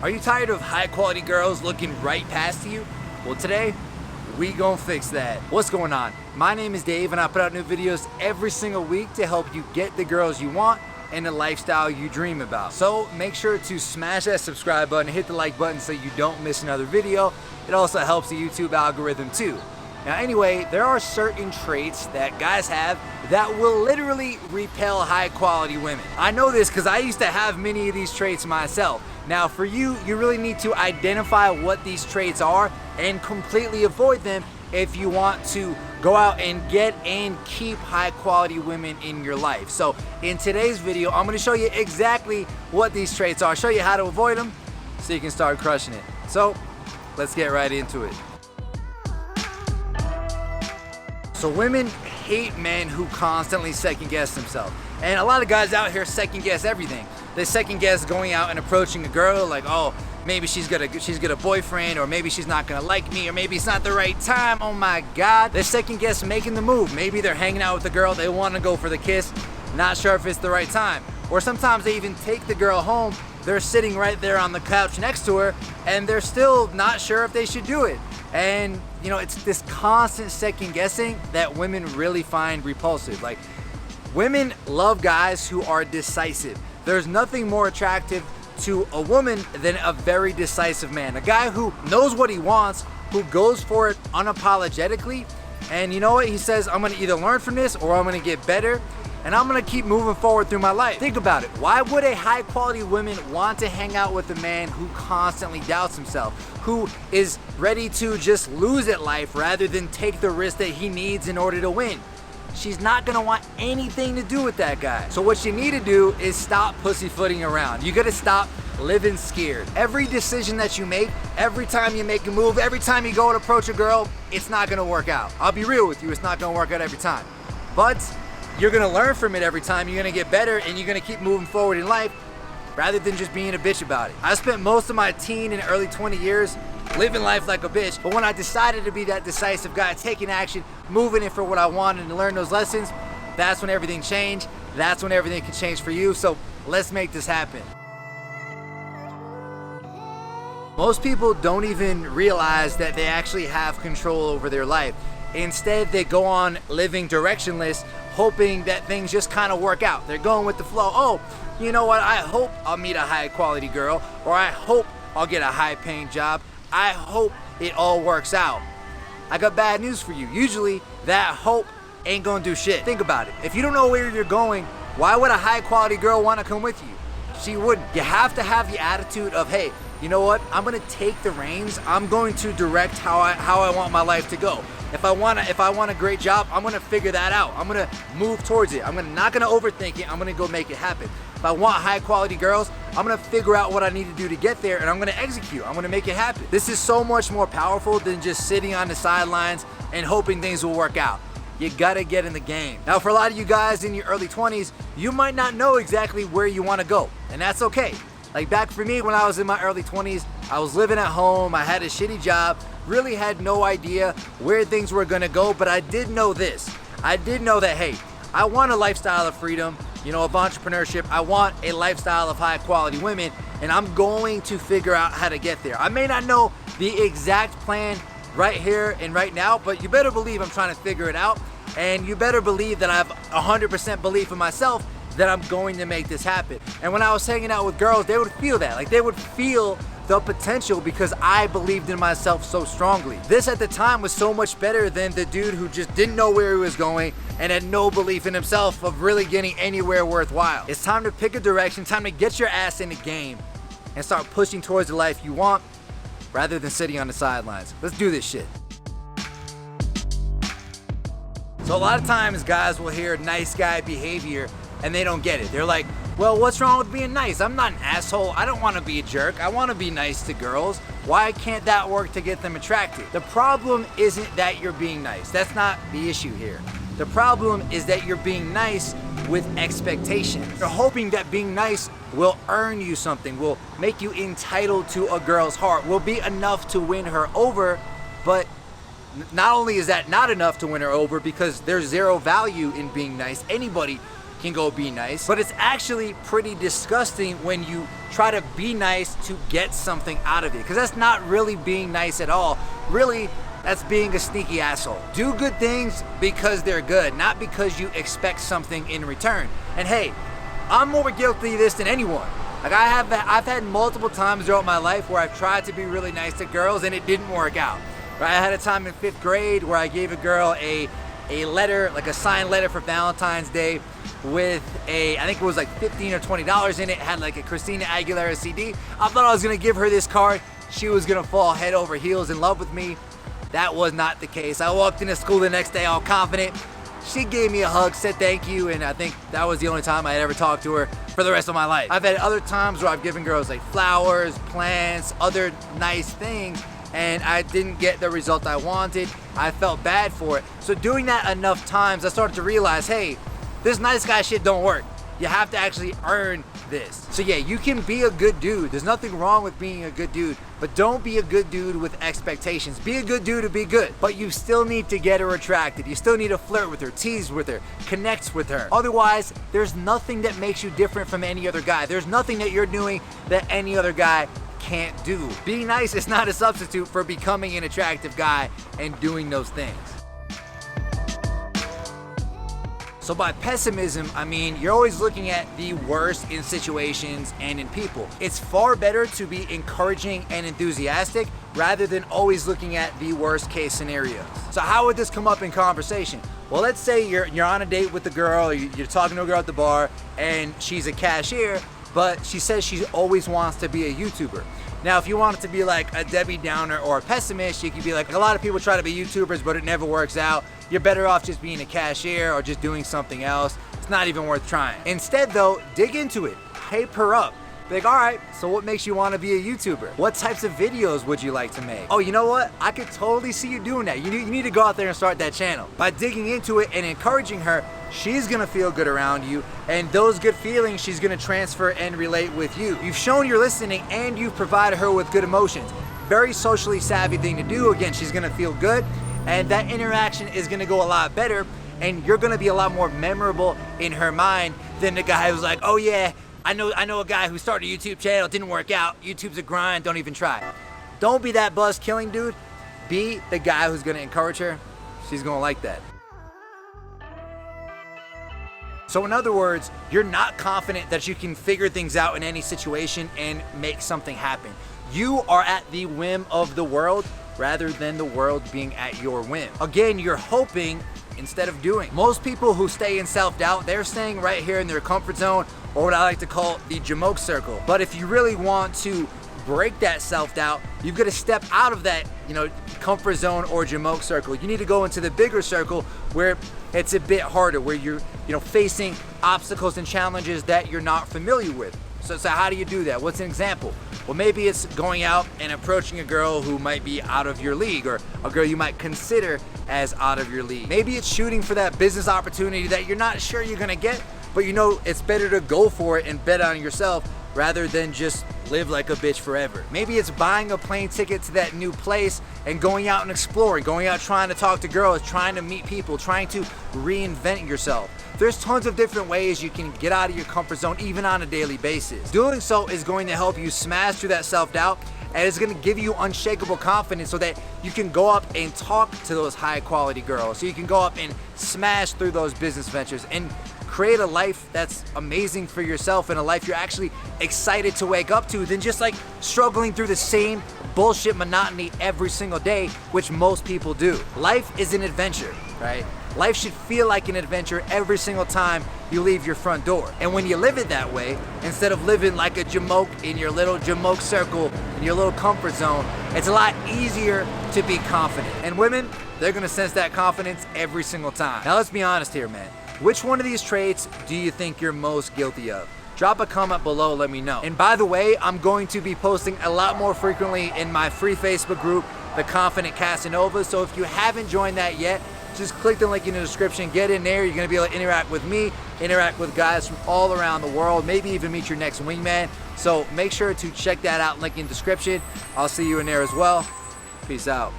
Are you tired of high quality girls looking right past you? Well, today, we gon' fix that. What's going on? My name is Dave and I put out new videos every single week to help you get the girls you want and the lifestyle you dream about. So make sure to smash that subscribe button, hit the like button so you don't miss another video. It also helps the YouTube algorithm too. Now anyway, there are certain traits that guys have that will literally repel high quality women. I know this because I used to have many of these traits myself. Now for you, you really need to identify what these traits are and completely avoid them if you want to go out and get and keep high quality women in your life. So in today's video, I'm gonna show you exactly what these traits are, show you how to avoid them so you can start crushing it. So let's get right into it. So women hate men who constantly second guess themselves. And a lot of guys out here second guess everything. They second guess going out and approaching a girl like, oh, maybe she's got a boyfriend, or maybe she's not gonna like me, or maybe it's not the right time. Oh my God. They second guess making the move. Maybe they're hanging out with the girl, they wanna go for the kiss, not sure if it's the right time. Or sometimes they even take the girl home, they're sitting right there on the couch next to her, and they're still not sure if they should do it. And you know, it's this constant second guessing that women really find repulsive. Like, women love guys who are decisive. There's nothing more attractive to a woman than a very decisive man. A guy who knows what he wants, who goes for it unapologetically, and you know what? He says, I'm gonna either learn from this or I'm gonna get better, and I'm gonna keep moving forward through my life. Think about it. Why would a high quality woman want to hang out with a man who constantly doubts himself, who is ready to just lose at life rather than take the risk that he needs in order to win? She's not gonna want anything to do with that guy. So what you need to do is stop pussyfooting around. You gotta stop living scared. Every decision that you make, every time you make a move, every time you go and approach a girl, it's not gonna work out. I'll be real with you, it's not gonna work out every time. But you're gonna learn from it every time, you're gonna get better, and you're gonna keep moving forward in life rather than just being a bitch about it. I spent most of my teen and early 20 years living life like a bitch, but when I decided to be that decisive guy, taking action, moving it for what I wanted and learn those lessons, that's when everything changed. That's when everything can change for you. So let's make this happen. Most people don't even realize that they actually have control over their life. Instead, they go on living directionless, hoping that things just kind of work out. They're going with the flow. Oh, you know what? I hope I'll meet a high quality girl, or I hope I'll get a high paying job. I hope it all works out. I got bad news for you. Usually that hope ain't gonna do shit. Think about it. If you don't know where you're going, why would a high quality girl wanna come with you? She wouldn't. You have to have the attitude of, hey, you know what? I'm gonna take the reins. I'm going to direct how I want my life to go. If I want a great job, I'm gonna figure that out. I'm gonna move towards it. I'm not gonna overthink it. I'm gonna go make it happen. If I want high quality girls, I'm gonna figure out what I need to do to get there, and I'm gonna execute. I'm gonna make it happen. This is so much more powerful than just sitting on the sidelines and hoping things will work out. You gotta get in the game. Now, for a lot of you guys in your early 20s, you might not know exactly where you wanna go, and that's okay. Like back for me when I was in my early 20s, I was living at home, I had a shitty job, really had no idea where things were gonna go, but I did know this. I did know that, hey, I want a lifestyle of freedom, you know, of entrepreneurship. I want a lifestyle of high quality women, and I'm going to figure out how to get there. I may not know the exact plan right here and right now, but you better believe I'm trying to figure it out, and you better believe that I have 100% belief in myself that I'm going to make this happen. And when I was hanging out with girls, they would feel that. Like, they would feel the potential because I believed in myself so strongly. This at the time was so much better than the dude who just didn't know where he was going and had no belief in himself of really getting anywhere worthwhile. It's time to pick a direction, time to get your ass in the game and start pushing towards the life you want rather than sitting on the sidelines. Let's do this shit. So a lot of times guys will hear nice guy behavior and they don't get it. They're like, well, what's wrong with being nice? I'm not an asshole. I don't want to be a jerk. I want to be nice to girls. Why can't that work to get them attracted? The problem isn't that you're being nice. That's not the issue here. The problem is that you're being nice with expectations. You're hoping that being nice will earn you something, will make you entitled to a girl's heart, will be enough to win her over, but not only is that not enough to win her over because there's zero value in being nice. Anybody can go be nice, but it's actually pretty disgusting when you try to be nice to get something out of it, because that's not really being nice at all. Really, that's being a sneaky asshole. Do good things because they're good, not because you expect something in return. And hey, I'm more guilty of this than anyone. Like I've had multiple times throughout my life where I've tried to be really nice to girls and it didn't work out. Right? I had a time in 5th grade where I gave a girl a letter, like a signed letter for Valentine's Day with I think it was like $15 or $20 in it. It had like a Christina Aguilera CD. I thought I was gonna give her this card. She was gonna fall head over heels in love with me. That was not the case. I walked into school the next day all confident. She gave me a hug, said thank you, and I think that was the only time I had ever talked to her for the rest of my life. I've had other times where I've given girls like flowers, plants, other nice things, and I didn't get the result I wanted. I felt bad for it. So doing that enough times, I started to realize, hey, this nice guy shit don't work. You have to actually earn this. So yeah, you can be a good dude. There's nothing wrong with being a good dude, but don't be a good dude with expectations. Be a good dude to be good, but you still need to get her attracted. You still need to flirt with her, tease with her, connect with her. Otherwise, there's nothing that makes you different from any other guy. There's nothing that you're doing that any other guy can't do. Being nice is not a substitute for becoming an attractive guy and doing those things. So by pessimism, I mean you're always looking at the worst in situations and in people. It's far better to be encouraging and enthusiastic rather than always looking at the worst case scenarios. So how would this come up in conversation? Well, let's say you're on a date with the girl, or you're talking to a girl at the bar, and she's a cashier, but she says she always wants to be a YouTuber. Now, if you want it to be like a Debbie Downer or a pessimist, you could be like, a lot of people try to be YouTubers, but it never works out. You're better off just being a cashier or just doing something else. It's not even worth trying. Instead though, dig into it, hype her up. Be like, all right, so what makes you want to be a YouTuber? What types of videos would you like to make? Oh, you know what? I could totally see you doing that. You need to go out there and start that channel. By digging into it and encouraging her, she's gonna feel good around you, and those good feelings she's gonna transfer and relate with you. You've shown you're listening and you've provided her with good emotions. Very socially savvy thing to do. Again, she's gonna feel good, and that interaction is gonna go a lot better, and you're gonna be a lot more memorable in her mind than the guy who's like, oh yeah, I know a guy who started a YouTube channel, it didn't work out, YouTube's a grind, don't even try. Don't be that buzz killing dude. Be the guy who's gonna encourage her. She's gonna like that. So in other words, you're not confident that you can figure things out in any situation and make something happen. You are at the whim of the world rather than the world being at your whim. Again, you're hoping instead of doing. Most people who stay in self-doubt, they're staying right here in their comfort zone, or what I like to call the jamoke circle. But if you really want to break that self-doubt, you've got to step out of that, comfort zone or jamoke circle. You need to go into the bigger circle where it's a bit harder, where you're, facing obstacles and challenges that you're not familiar with. So how do you do that? What's an example? Well, maybe it's going out and approaching a girl who might be out of your league, or a girl you might consider as out of your league. Maybe it's shooting for that business opportunity that you're not sure you're gonna get, but it's better to go for it and bet on yourself rather than just live like a bitch forever. Maybe it's buying a plane ticket to that new place and going out and exploring, going out trying to talk to girls, trying to meet people, trying to reinvent yourself. There's tons of different ways you can get out of your comfort zone even on a daily basis. Doing so is going to help you smash through that self-doubt, and it's going to give you unshakable confidence so that you can go up and talk to those high quality girls, so you can go up and smash through those business ventures and create a life that's amazing for yourself, and a life you're actually excited to wake up to, than just like struggling through the same bullshit monotony every single day, which most people do. Life is an adventure, right? Life should feel like an adventure every single time you leave your front door. And when you live it that way, instead of living like a jamoke in your little jamoke circle, in your little comfort zone, it's a lot easier to be confident. And women, they're gonna sense that confidence every single time. Now let's be honest here, man. Which one of these traits do you think you're most guilty of? Drop a comment below, let me know. And by the way, I'm going to be posting a lot more frequently in my free Facebook group, The Confident Casanova. So if you haven't joined that yet, just click the link in the description, get in there. You're gonna be able to interact with me, interact with guys from all around the world, maybe even meet your next wingman. So make sure to check that out, link in the description. I'll see you in there as well. Peace out.